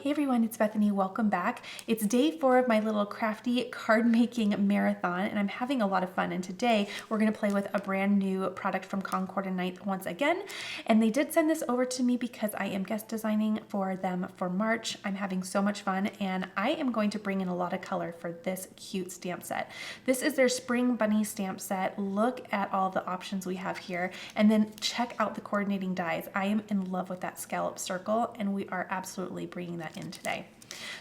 Hey everyone, it's Bethany. Welcome back. It's day 4 of my little crafty card making marathon, and I'm having a lot of fun. And today we're going to play with a brand new product from Concord and Ninth once again. And they did send this over to me because I am guest designing for them for March. I'm having so much fun, and I am going to bring in a lot of color for this cute stamp set. This is their Spring Bunny stamp set. Look at all the options we have here, and then check out the coordinating dies. I am in love with that scallop circle, and we are absolutely bringing that in today.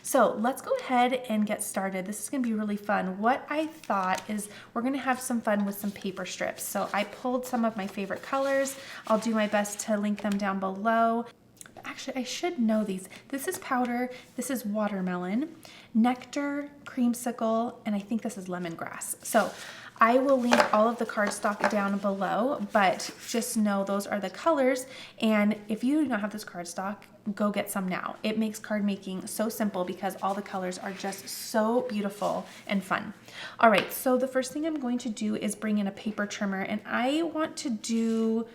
So let's go ahead and get started. This is going to be really fun. What I thought is we're going to have some fun with some paper strips. So I pulled some of my favorite colors. I'll do my best to link them down below. Actually, I should know these. This is powder, this is watermelon, nectar, creamsicle, and I think this is lemongrass. So I will link all of the cardstock down below, but just know those are the colors. And if you do not have this cardstock, go get some now. It makes card making so simple because all the colors are just so beautiful and fun. All right, so the first thing I'm going to do is bring in a paper trimmer, and I want to do,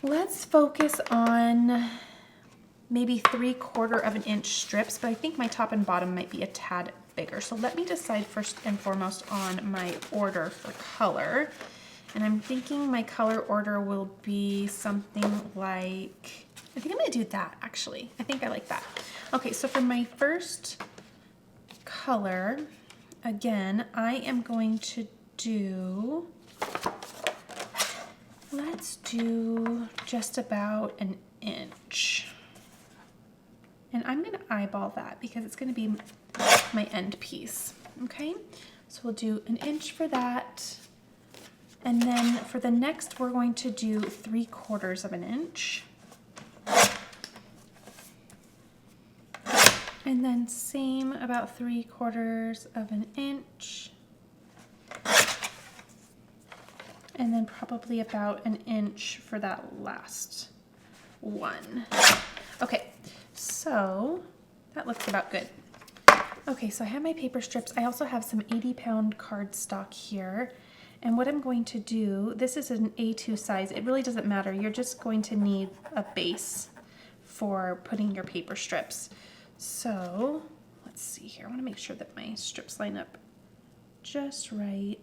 let's focus on maybe 3/4 of an inch strips, but I think my top and bottom might be a tad bigger. So let me decide first and foremost on my order for color. And I'm thinking my color order will be something like, I think I'm gonna do that actually. I think I like that. Okay, so for my first color, again, I am going to do, let's do just about an inch. And I'm gonna eyeball that because it's gonna be my end piece, okay? So we'll do an inch for that. And then for the next, we're going to do 3/4 of an inch. And then same, about 3/4 of an inch. And then probably about an inch for that last one. Okay, so that looks about good. Okay, so I have my paper strips. I also have some 80-pound cardstock here. And what I'm going to do, this is an A2 size. It really doesn't matter. You're just going to need a base for putting your paper strips. So let's see here. I want to make sure that my strips line up just right.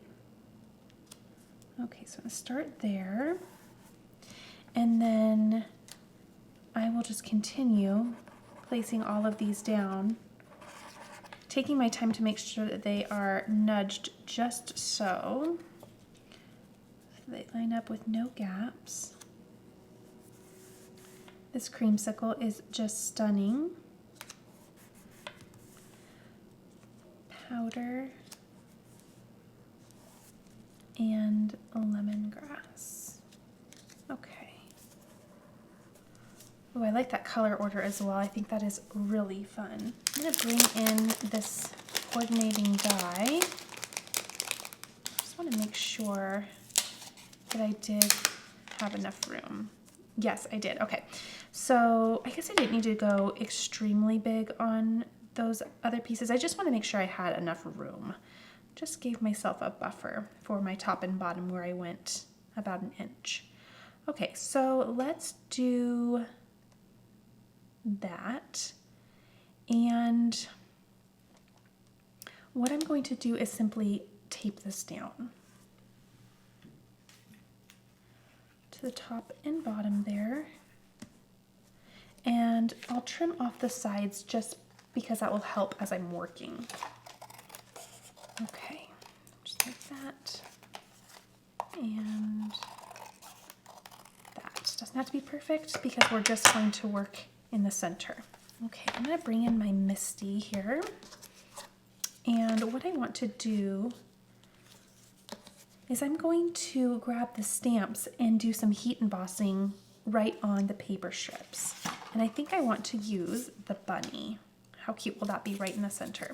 Okay, so I'm going to start there. And then I will just continue placing all of these down, taking my time to make sure that they are nudged just so they line up with no gaps. This creamsicle is just stunning. Powder and lemongrass. Okay. Oh, I like that color order as well. I think that is really fun. I'm going to bring in this coordinating die. Just want to make sure that I did have enough room. Yes, I did. Okay. So I guess I didn't need to go extremely big on those other pieces. I just want to make sure I had enough room. Just gave myself a buffer for my top and bottom where I went about an inch. Okay, so let's do that. And what I'm going to do is simply tape this down to the top and bottom there. And I'll trim off the sides just because that will help as I'm working. Okay, just like that. And that doesn't have to be perfect because we're just going to work in the center. Okay, I'm going to bring in my Misty here. And what I want to do is I'm going to grab the stamps and do some heat embossing right on the paper strips. And I think I want to use the bunny. How cute will that be right in the center?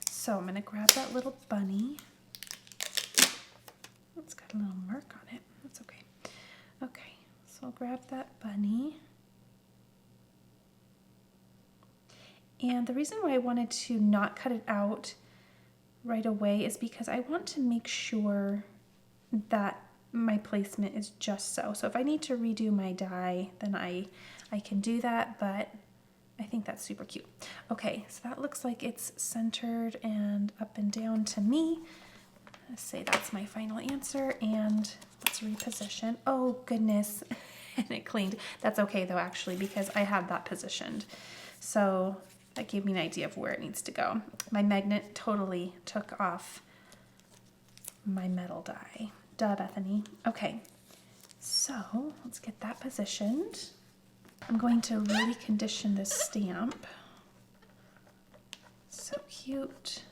So I'm going to grab that little bunny. It's got a little mark on it. That's okay. Okay, so I'll grab that bunny. And the reason why I wanted to not cut it out right away is because I want to make sure that my placement is just so. So if I need to redo my die, then I can do that, but I think that's super cute. Okay, so that looks like it's centered and up and down to me. Let's say that's my final answer, and let's reposition. Oh goodness, and it cleaned. That's okay though, actually, because I have that positioned. So that gave me an idea of where it needs to go. My magnet totally took off my metal die. Duh, Bethany. Okay, so let's get that positioned. I'm going to really condition this stamp. So cute.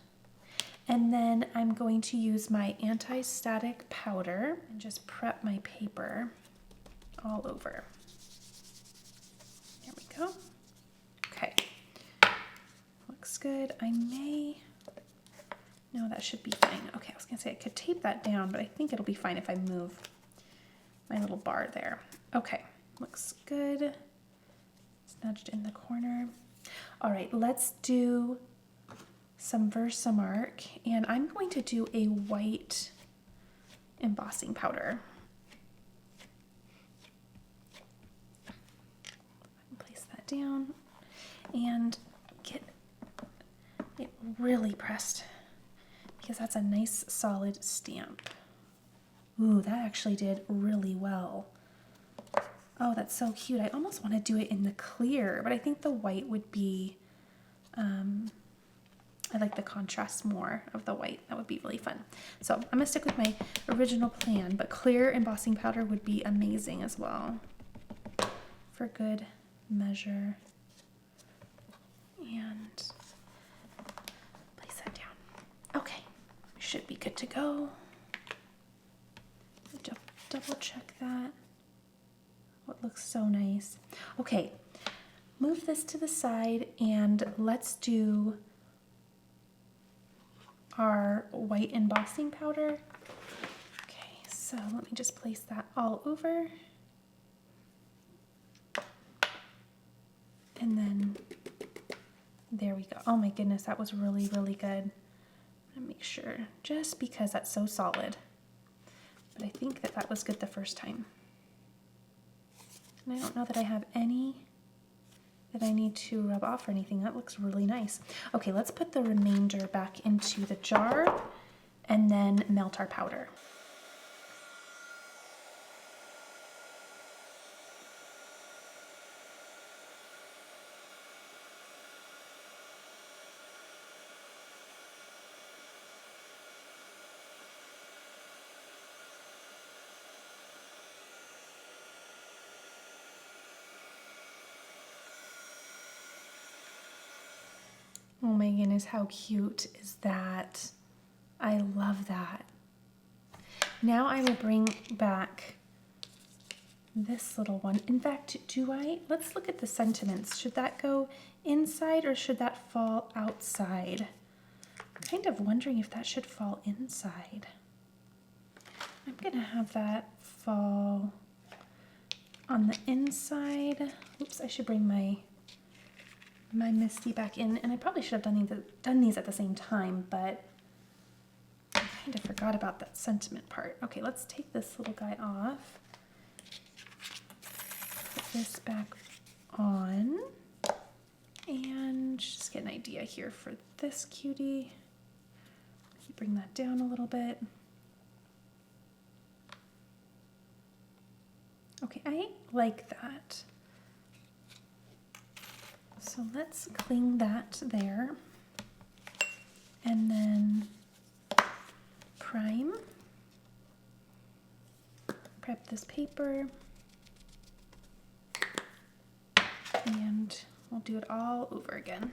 And then I'm going to use my anti-static powder and just prep my paper all over. There we go. Okay. Looks good. No, that should be fine. Okay, I was gonna say I could tape that down, but I think it'll be fine if I move my little bar there. Okay, looks good. It's nudged in the corner. All right, let's do some Versamark, and I'm going to do a white embossing powder. Place that down and get it really pressed, because that's a nice solid stamp. Ooh, that actually did really well. Oh, that's so cute. I almost want to do it in the clear, but I think the white would be, I like the contrast more of the white. That would be really fun. So I'm gonna stick with my original plan, but clear embossing powder would be amazing as well for good measure. And place that down. Okay, should be good to go. Double check that. Oh, it looks so nice. Okay, move this to the side and let's do our white embossing powder. Okay, so let me just place that all over. And then there we go. Oh my goodness, that was really, really good. I'm gonna make sure, just because that's so solid. But I think that that was good the first time. And I don't know that I have any that I need to rub off or anything. That looks really nice. Okay, let's put the remainder back into the jar and then melt our powder. Oh my goodness, how cute is that? I love that. Now I will bring back this little one. In fact, let's look at the sentiments. Should that go inside or should that fall outside? I'm kind of wondering if that should fall inside. I'm gonna have that fall on the inside. Oops, I should bring my Misty back in, and I probably should have done these at the same time, but I kind of forgot about that sentiment part. Okay, let's take this little guy off. Put this back on, and just get an idea here for this cutie. Bring that down a little bit. Okay, I like that. So let's cling that there, and then prep this paper, and we'll do it all over again.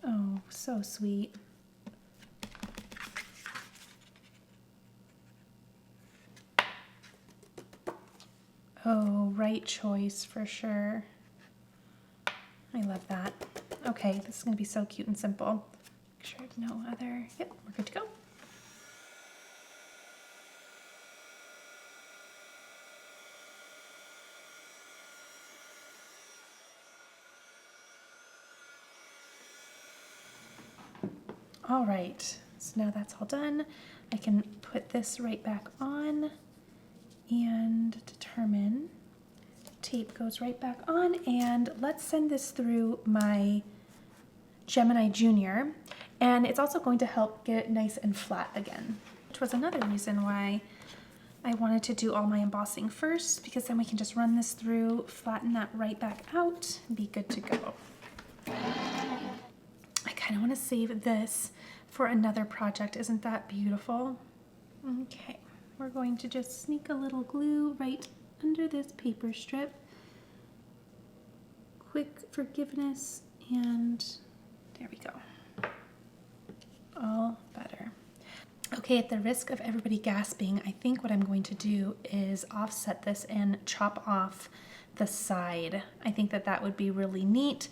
Oh, so sweet. Oh, right choice for sure. I love that. Okay, this is gonna be so cute and simple. Make sure there's no other, yep, we're good to go. All right, So now that's all done. I can put this right back on and determine. Tape goes right back on, and let's send this through my Gemini Junior, and it's also going to help get it nice and flat again, which was another reason why I wanted to do all my embossing first, because then we can just run this through, flatten that right back out, and be good to go. I kind of want to save this for another project. Isn't that beautiful? Okay, we're going to just sneak a little glue right under this paper strip. Quick forgiveness, and there we go. All better. Okay, at the risk of everybody gasping, I think what I'm going to do is offset this and chop off the side. I think that that would be really neat.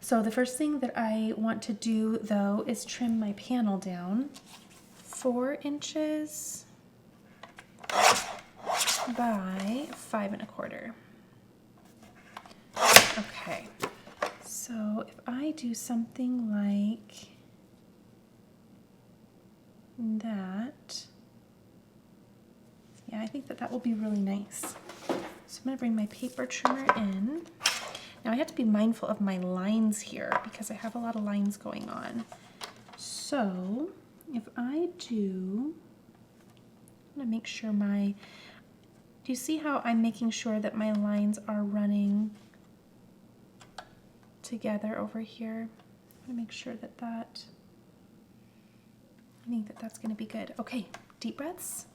So the first thing that I want to do though is trim my panel down 4 inches by 5 1/4. Okay, so if I do something like that, yeah, I think that that will be really nice. So I'm going to bring my paper trimmer in. Now I have to be mindful of my lines here because I have a lot of lines going on. So if I do, I'm going to make sure do you see how I'm making sure that my lines are running together over here? I'm going to make sure that I think that that's going to be good. Okay, deep breaths.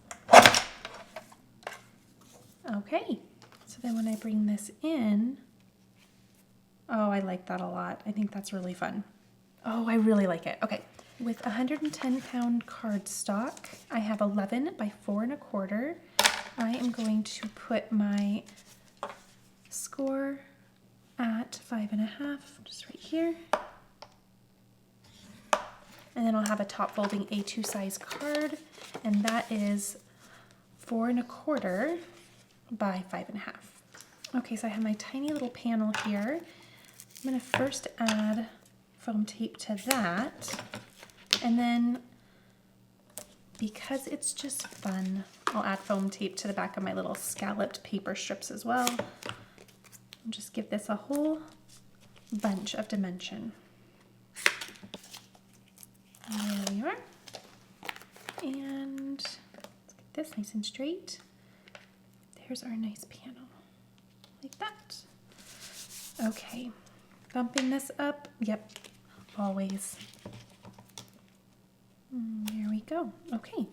Okay, so then when I bring this in, oh, I like that a lot. I think that's really fun. Oh, I really like it. Okay, with 110-pound cardstock, I have 11 by 4 1/4. I am going to put my score at 5 1/2, just right here. And then I'll have a top folding A2 size card, and that is 4 1/4 by 5 1/2. Okay, so I have my tiny little panel here. I'm gonna first add foam tape to that, and then because it's just fun, I'll add foam tape to the back of my little scalloped paper strips as well. And just give this a whole bunch of dimension. And there we are. And let's get this nice and straight. There's our nice panel, like that. Okay, bumping this up, yep, always. There we go, okay.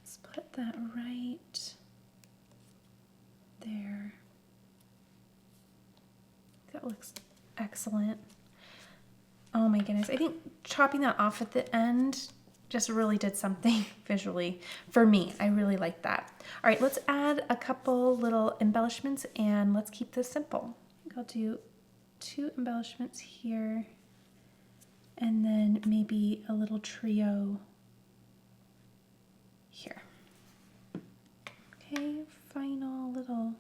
Let's put that right there. That looks excellent. Oh my goodness, I think chopping that off at the end just really did something visually for me. I really like that. All right, let's add a couple little embellishments and let's keep this simple. I'll do 2 embellishments here and then maybe a little trio here. Okay, final little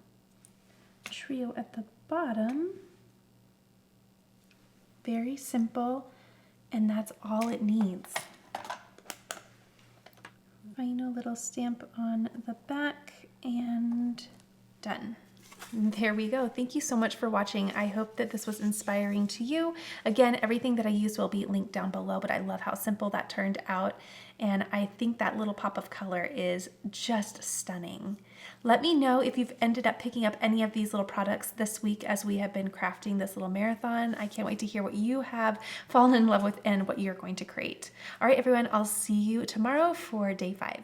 trio at the bottom. Very simple, and that's all it needs. Final little stamp on the back and done. There we go. Thank you so much for watching. I hope that this was inspiring to you. Again, everything that I used will be linked down below, but I love how simple that turned out. And I think that little pop of color is just stunning. Let me know if you've ended up picking up any of these little products this week as we have been crafting this little marathon. I can't wait to hear what you have fallen in love with and what you're going to create. All right, everyone, I'll see you tomorrow for day 5.